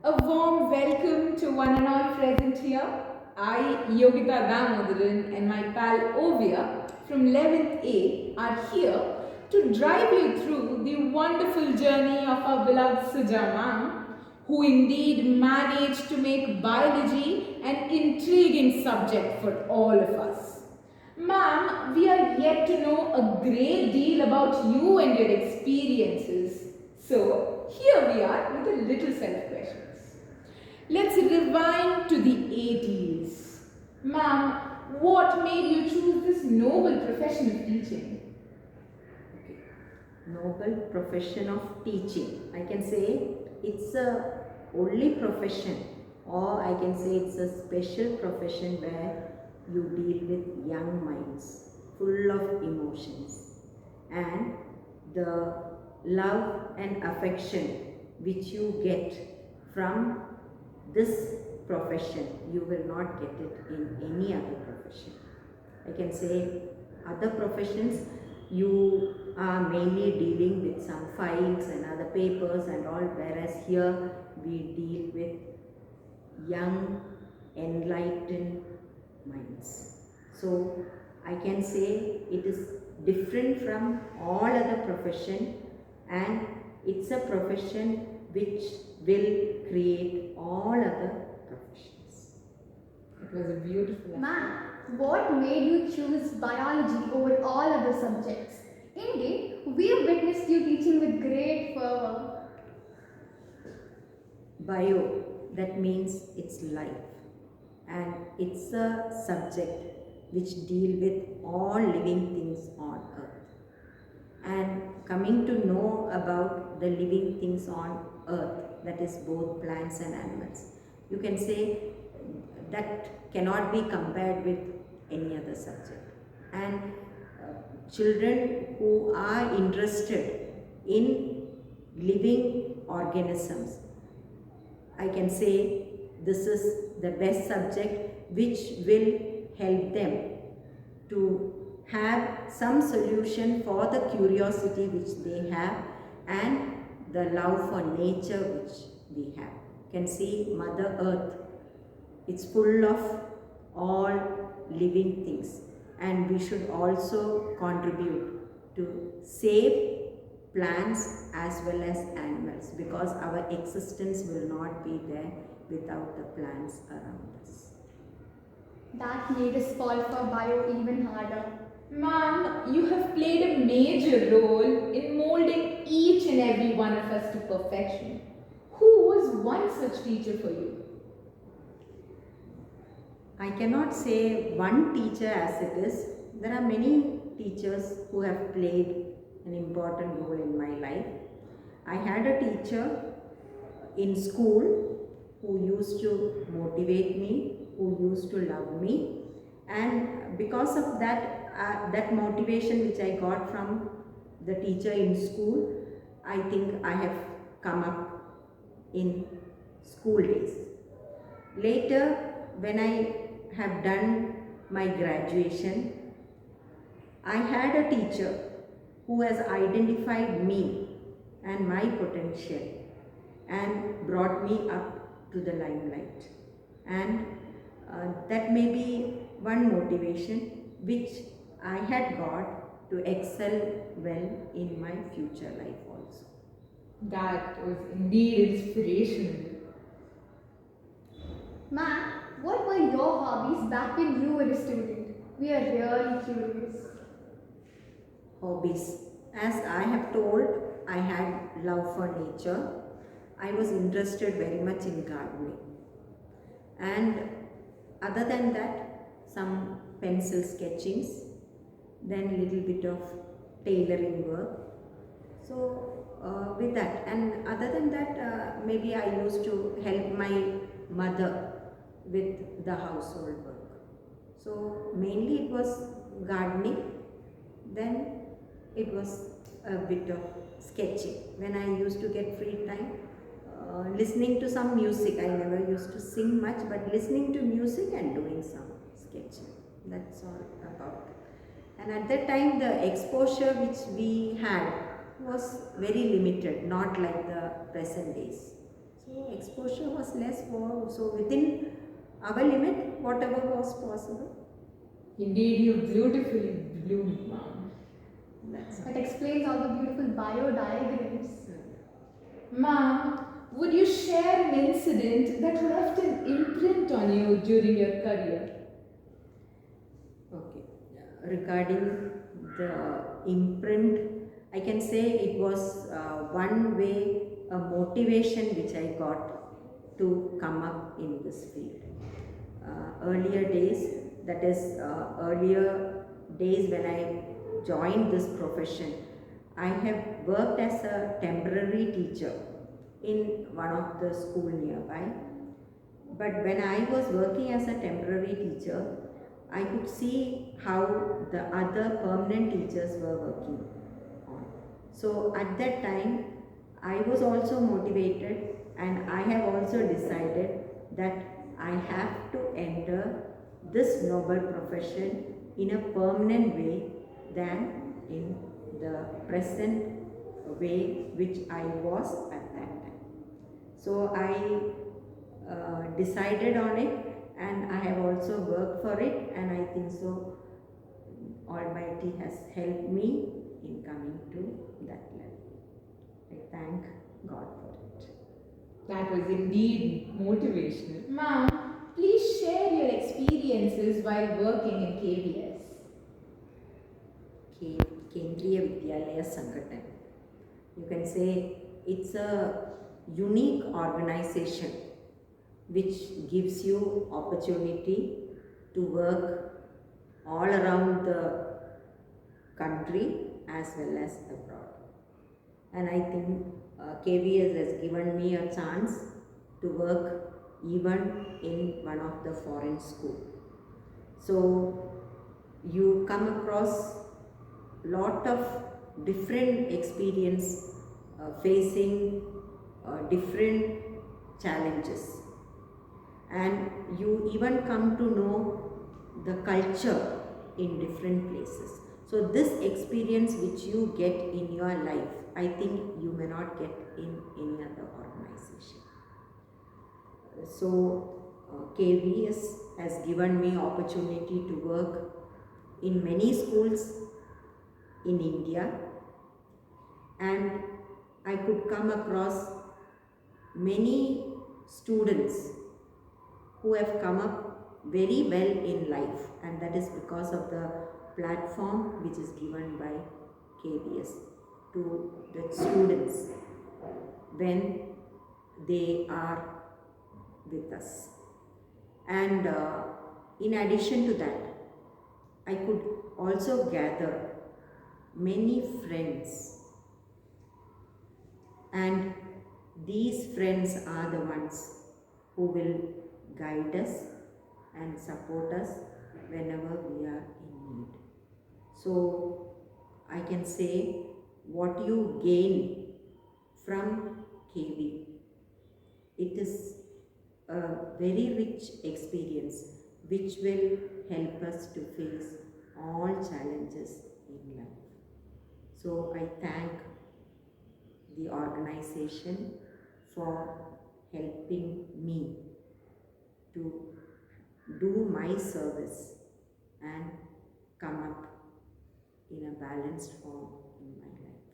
A warm welcome to one and all present here. I, Yogita Damodaran, and my pal Ovia from 11th A are here to drive you through the wonderful journey of our beloved Suja ma'am, who indeed managed to make biology an intriguing subject for all of us. Ma'am, we are yet to know a great deal about you and your experiences. So, here we are with a little set of questions. Let's rewind to the 80s. Ma'am, what made you choose this noble profession of teaching? Noble profession of teaching. I can say it's a only profession, or I can say it's a special profession where you deal with young minds full of emotions, and the love and affection which you get from this profession, you will not get it in any other profession. I can say other professions you are mainly dealing with some files and other papers and all, whereas here we deal with young enlightened minds. So I can say it is different from all other profession, and it's a profession which will create all other professions. It was a beautiful. Ma'am, what made you choose biology over all other subjects? Indeed, we have witnessed you teaching with great fervor. Bio, that means it's life, and it's a subject which deal with all living things on earth. And coming to know about the living things on earth, that is both plants and animals, you can say that cannot be compared with any other subject. And children who are interested in living organisms, I can say this is the best subject which will help them to have some solution for the curiosity which they have and the love for nature which we have. You can see Mother Earth, it's full of all living things, and we should also contribute to save plants as well as animals, because our existence will not be there without the plants around us. That made us fall for bio even harder. Ma'am, you have played a major role in molding each and every one of us to perfection. Who was one such teacher for you? I cannot say one teacher as it is. There are many teachers who have played an important role in my life. I had a teacher in school who used to motivate me, who used to love me, and because of that motivation which I got from the teacher in school, I think I have come up in school days. Later, when I have done my graduation, I had a teacher who has identified me and my potential and brought me up to the limelight. And that may be one motivation which I had got to excel well in my future life also. That was indeed inspirational. Ma'am, what were your hobbies back when you were a student? We are really curious. Hobbies. As I have told, I had love for nature. I was interested very much in gardening. And other than that, some pencil sketchings, then little bit of tailoring work. So with that, and other than that, maybe I used to help my mother with the household work. So mainly it was gardening, then it was a bit of sketching. When I used to get free time, listening to some music. I never used to sing much, but listening to music and doing some sketching. That's all about. And at that time, the exposure which we had was very limited, not like the present days. So exposure was less, so within our limit, whatever was possible. Indeed, you beautifully bloomed, ma'am. That's That explains all the beautiful bio diagrams. Ma'am, would you share an incident that left an imprint on you during your career? okay. Regarding the imprint, I can say it was one way a motivation which I got to come up in this field. Earlier days, that is earlier days when I joined this profession, I have worked as a temporary teacher in one of the school nearby. But when I was working as a temporary teacher, I could see how the other permanent teachers were working on. So at that time, I was also motivated, and I have also decided that I have to enter this noble profession in a permanent way than in the present way which I was at that time. So I decided on it, and I have also worked for it, and I think so Almighty has helped me in coming to that level. I thank God for it. That was indeed motivational. Ma'am, please share your experiences while working in KBS. Kendriya Vidyalaya Sangathan. You can say it's a unique organization which gives you opportunity to work all around the country as well as abroad. And I think KBS has given me a chance to work even in one of the foreign schools. So you come across lot of different experience facing different challenges, and you even come to know the culture in different places. So this experience which you get in your life, I think you may not get in any other organization. So KVS has given me opportunity to work in many schools in India, and I could come across many students who have come up very well in life, and that is because of the platform which is given by KBS to the students when they are with us. And in addition to that, I could also gather many friends, and these friends are the ones who will guide us and support us whenever we are in need. So I can say what you gain from KB, it is a very rich experience which will help us to face all challenges in life. So I thank the organization for helping me to do my service and come up in a balanced form in my life.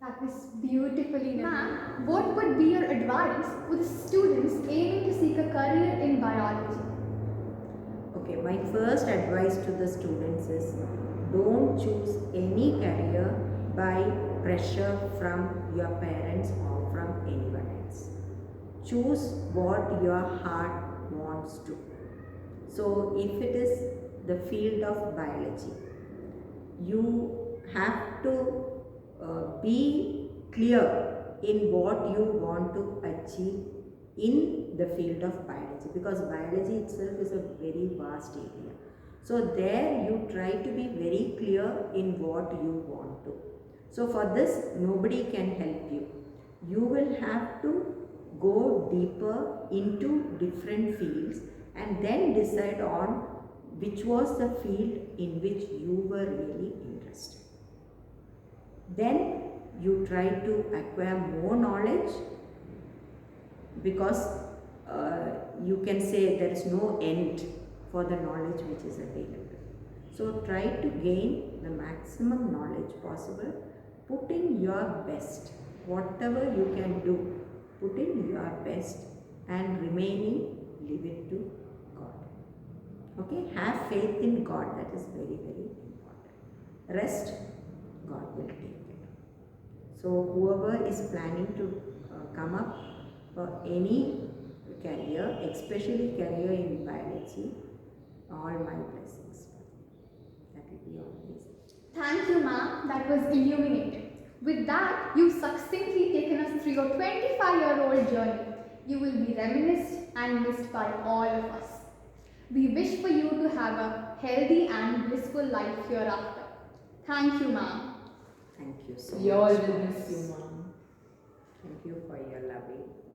That was beautifully done. Ma'am, what would be your advice for the students aiming to seek a career in biology? Okay, my first advice to the students is don't choose any career by pressure from your parents or from anyone else. Choose what your heart wants to. So if it is the field of biology, you have to be clear in what you want to achieve in the field of biology, because biology itself is a very vast area. So there you try to be very clear in what you want to. So for this, nobody can help you. You will have to go deeper into different fields and then decide on which was the field in which you were really interested. Then you try to acquire more knowledge because you can say there is no end for the knowledge which is available. So try to gain the maximum knowledge possible. Put in your best. Whatever you can do, put in your best, and remaining, leave it to God. Okay, have faith in God. That is very, very important. Rest, God will take care. So whoever is planning to come up for any career, especially career in biology, all my blessings. That will be always. Thank you, ma'am. That was illuminating. With that, you've succinctly taken us through your 25-year-old journey. You will be reminisced and missed by all of us. We wish for you to have a healthy and blissful life hereafter. Thank you, ma'am. Thank you so We all much. will miss you, ma'am.